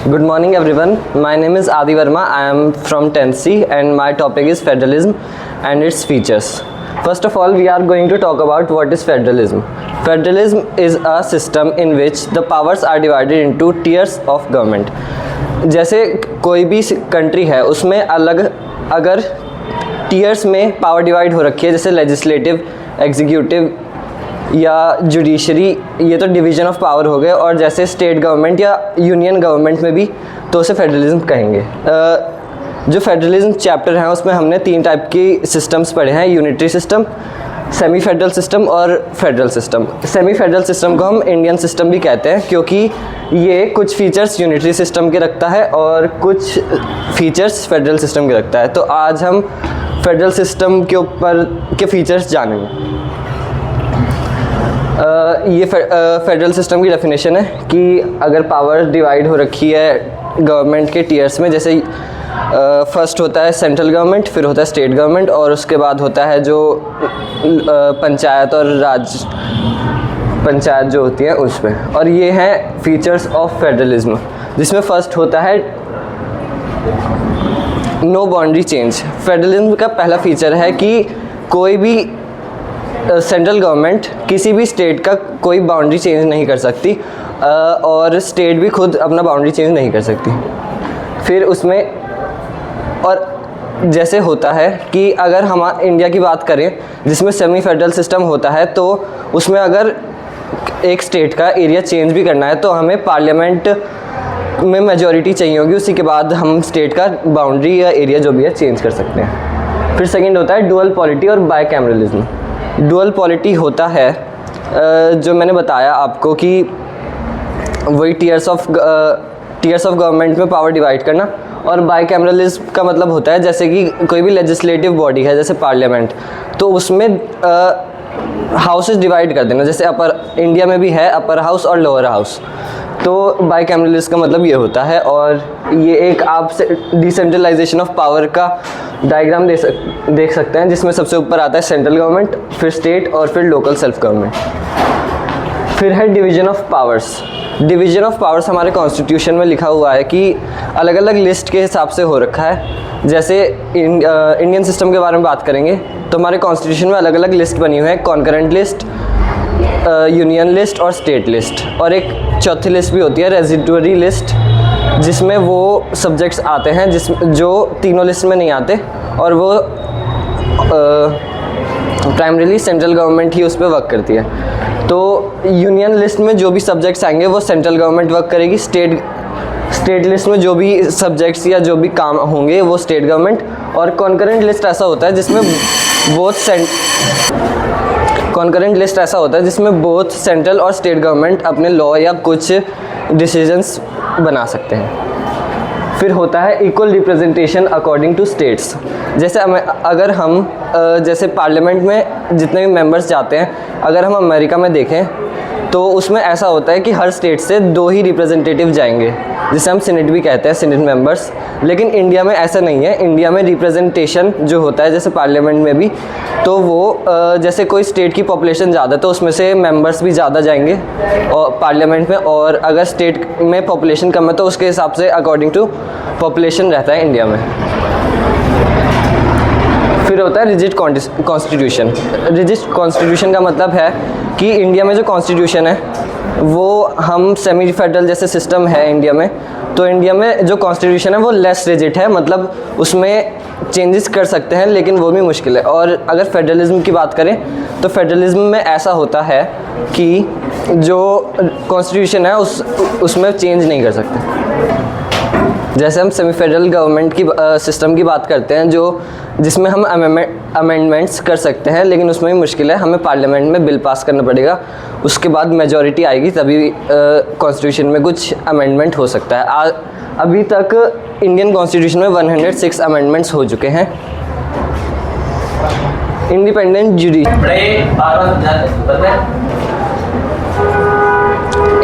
Good morning everyone. My name is Adi Verma. I am from 10th C and my topic is federalism and its features. First of all, we are going to talk about what is federalism. Federalism is a system in which the powers are divided into tiers of government. जैसे कोई भी country है उसमें अलग अगर tears में power divide हो रखी है, जैसे लेजिस्लेटिव, एग्जीक्यूटिव या जुडिशरी, ये तो डिवीज़न ऑफ पावर हो गए, और जैसे स्टेट गवर्नमेंट या यूनियन गवर्नमेंट में भी तो उसे फेडरलिज्म कहेंगे। जो फेडरलिज्म चैप्टर हैं उसमें हमने 3 टाइप की सिस्टम्स पढ़े हैं, unitary system, semi federal system और federal system. Semi federal system को हम इंडियन सिस्टम भी कहते हैं क्योंकि ये कुछ फीचर्स यूनिटरी सिस्टम के रखता है और कुछ फीचर्स फेडरल सिस्टम के रखता है। तो आज हम फेडरल सिस्टम के ऊपर के फीचर्स जानेंगे। ये फेडरल सिस्टम की डेफिनेशन है कि अगर पावर डिवाइड हो रखी है गवर्नमेंट के टीयर्स में, जैसे फर्स्ट होता है सेंट्रल गवर्नमेंट, फिर होता है स्टेट गवर्नमेंट और उसके बाद होता है जो पंचायत और राज्य पंचायत जो होती है उस पर। और ये हैं फीचर्स ऑफ फेडरलिज्म, जिसमें फर्स्ट होता है नो बाउंड्री चेंज। फेडरलिज्म का पहला फीचर है कि कोई भी सेंट्रल गवर्नमेंट किसी भी स्टेट का कोई बाउंड्री चेंज नहीं कर सकती और स्टेट भी खुद अपना बाउंड्री चेंज नहीं कर सकती। फिर उसमें और जैसे होता है कि अगर हम इंडिया की बात करें जिसमें सेमी फेडरल सिस्टम होता है, तो उसमें अगर एक स्टेट का एरिया चेंज भी करना है तो हमें पार्लियामेंट में मेजॉरिटी चाहिए होगी, उसी के बाद हम स्टेट का बाउंड्री या एरिया जो भी है चेंज कर सकते हैं। फिर सेकंड होता है डुअल पॉलिटी और बायकैमरलिज्म। डुअल पॉलिटी होता है जो मैंने बताया आपको कि वही टीयर्स ऑफ गवर्नमेंट में पावर डिवाइड करना, और बायकैमरलिज्म का मतलब होता है जैसे कि कोई भी लेजिस्लेटिव बॉडी है जैसे पार्लियामेंट, तो उसमें हाउसेस डिवाइड कर देना, जैसे अपर इंडिया में भी है अपर हाउस और लोअर हाउस। तो बायकैमरलिज्म का मतलब ये होता है, और ये एक आप डिसेंट्रलाइजेशन ऑफ पावर का डायग्राम देख सकते हैं, जिसमें सबसे ऊपर आता है सेंट्रल गवर्नमेंट, फिर स्टेट और फिर लोकल सेल्फ गवर्नमेंट। फिर है division of powers. Division of powers हमारे कॉन्स्टिट्यूशन में लिखा हुआ है कि अलग अलग लिस्ट के हिसाब से हो रखा है। जैसे इंडियन सिस्टम के बारे में बात करेंगे तो हमारे कॉन्स्टिट्यूशन में अलग अलग लिस्ट बनी हुई है, कॉन्करेंट लिस्ट, यूनियन लिस्ट और स्टेट लिस्ट, और एक चौथी लिस्ट भी होती है रेजिडुअरी लिस्ट, जिसमें वो सब्जेक्ट्स आते हैं जो तीनों लिस्ट में नहीं आते, और वो प्राइमरीली सेंट्रल गवर्नमेंट ही उस पर वर्क करती है। तो यूनियन लिस्ट में जो भी सब्जेक्ट्स आएंगे वो सेंट्रल गवर्नमेंट वर्क करेगी, स्टेट लिस्ट में जो भी सब्जेक्ट्स या जो भी काम होंगे वो स्टेट गवर्नमेंट, और कॉन्करेंट लिस्ट ऐसा होता है जिसमें बोथ सेंट्रल और स्टेट गवर्नमेंट अपने लॉ या कुछ डिसीजंस बना सकते हैं। फिर होता है equal representation according to states. जैसे अगर हम जैसे पार्लियामेंट में जितने भी मेंबर्स जाते हैं, अगर हम अमेरिका में देखें तो उसमें ऐसा होता है कि हर स्टेट से 2 ही रिप्रेजेंटेटिव जाएंगे, जिसे हम सीनेट भी कहते हैं, सीनेट मेंबर्स। लेकिन इंडिया में ऐसा नहीं है। इंडिया में रिप्रेजेंटेशन जो होता है जैसे पार्लियामेंट में भी, तो वो जैसे कोई स्टेट की पॉपुलेशन ज़्यादा तो उसमें से मेंबर्स भी ज़्यादा जाएंगे और पार्लियामेंट में, और अगर स्टेट में पॉपुलेशन कम है तो उसके हिसाब से अकॉर्डिंग टू पॉपुलेशन रहता है इंडिया में। फिर होता है रिजिड कॉन्स्टिट्यूशन। रिजिड कॉन्स्टिट्यूशन का मतलब है कि इंडिया में जो कॉन्स्टिट्यूशन है वो हम सेमी फेडरल जैसे सिस्टम है इंडिया में, तो इंडिया में जो कॉन्स्टिट्यूशन है वो लेस रिजिड है, मतलब उसमें चेंजेस कर सकते हैं लेकिन वो भी मुश्किल है। और अगर फेडरलिज्म की बात करें तो फेडरलिज्म में ऐसा होता है कि जो कॉन्स्टिट्यूशन है उसमें चेंज नहीं कर सकते। जैसे हम सेमी फेडरल गवर्नमेंट की सिस्टम की बात करते हैं जिसमें हम अमेंडमेंट्स कर सकते हैं, लेकिन उसमें भी मुश्किल है, हमें पार्लियामेंट में बिल पास करना पड़ेगा, उसके बाद मेजॉरिटी आएगी तभी कॉन्स्टिट्यूशन में कुछ अमेंडमेंट हो सकता है। अभी तक इंडियन कॉन्स्टिट्यूशन में 106 अमेंडमेंट्स हो चुके हैं।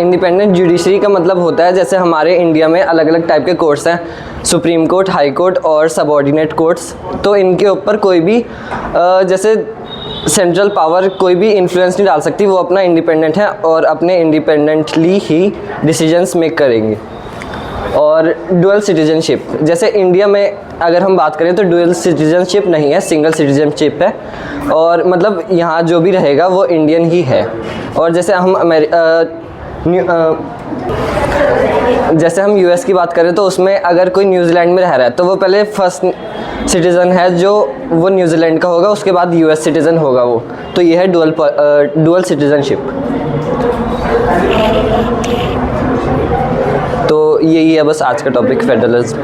इंडिपेंडेंट जुडिशरी का मतलब होता है जैसे हमारे इंडिया में अलग अलग टाइप के कोर्ट्स हैं, सुप्रीम कोर्ट, हाई कोर्ट और सबऑर्डिनेट कोर्ट्स। तो इनके ऊपर कोई भी जैसे सेंट्रल पावर कोई भी इन्फ्लुएंस नहीं डाल सकती, वो अपना इंडिपेंडेंट है और अपने इंडिपेंडेंटली ही डिसीजंस मेक करेंगे। और डुअल सिटीजनशिप, जैसे इंडिया में अगर हम बात करें तो डुअल सिटीजनशिप नहीं है, सिंगल सिटीजनशिप है, और मतलब यहाँ जो भी रहेगा वो इंडियन ही है। और जैसे हम यूएस की बात करें तो उसमें अगर कोई न्यूजीलैंड में रह रहा है तो वो पहले फर्स्ट सिटीज़न है जो वो न्यूजीलैंड का होगा, उसके बाद यूएस सिटीज़न होगा वो। तो ये है डुअल सिटीजनशिप। तो यही है बस आज का टॉपिक, फेडरलिज्म।